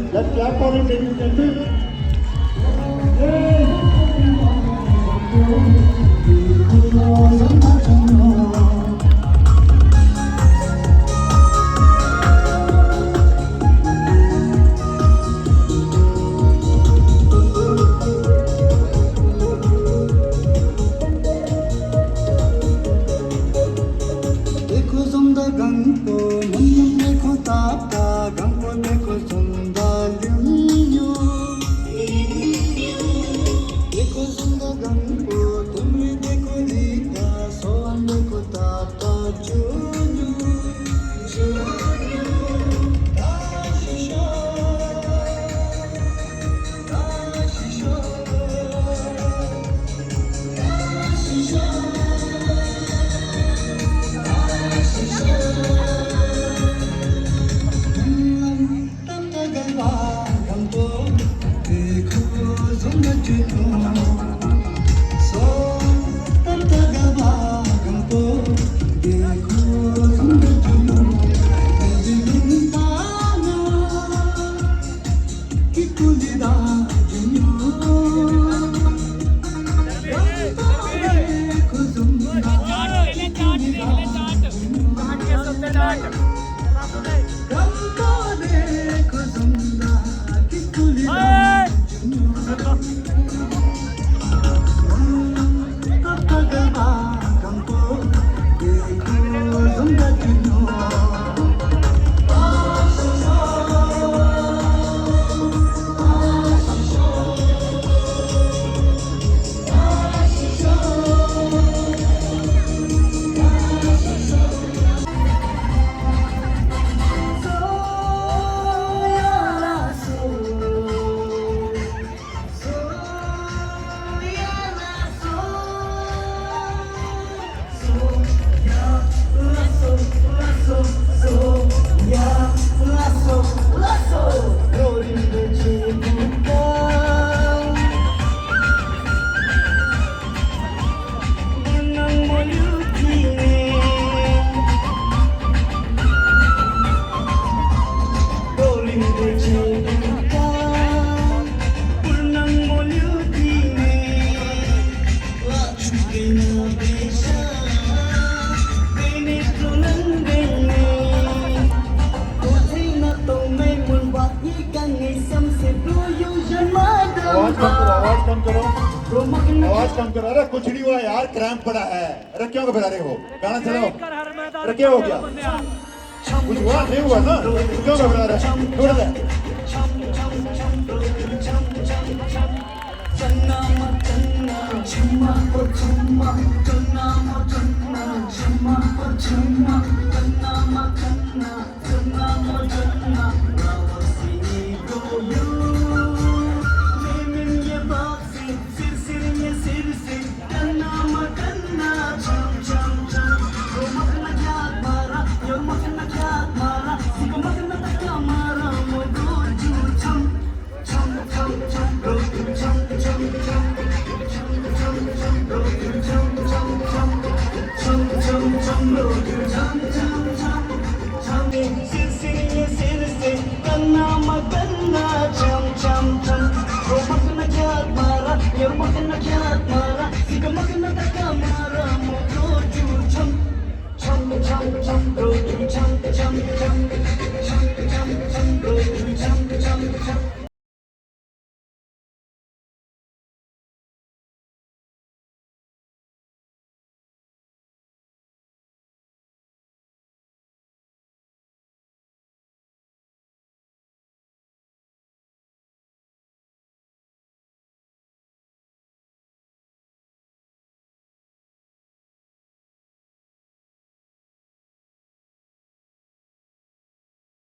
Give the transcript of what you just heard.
Let's clap for him, ladies and gentlemen. देखो सुंदर गंगो मुन्नम देखो तापता गंगो देखो सुंदर लियो देखो सुंदर गंगो तुम्हें देखो रीता सोन देखो तापता चुनु चुनु आशीषो आशीषो आशीषो आवाज कम करो। अरे कुछ नहीं हुआ यार, क्रैम्प पड़ा है। अरे क्यों घबरा रहे हो? गाना चलाओ। अरे क्या हो गया? कुछ हुआ नहीं हुआ ना? क्यों घबरा रहे? छोड़ दे। Chum chum chum,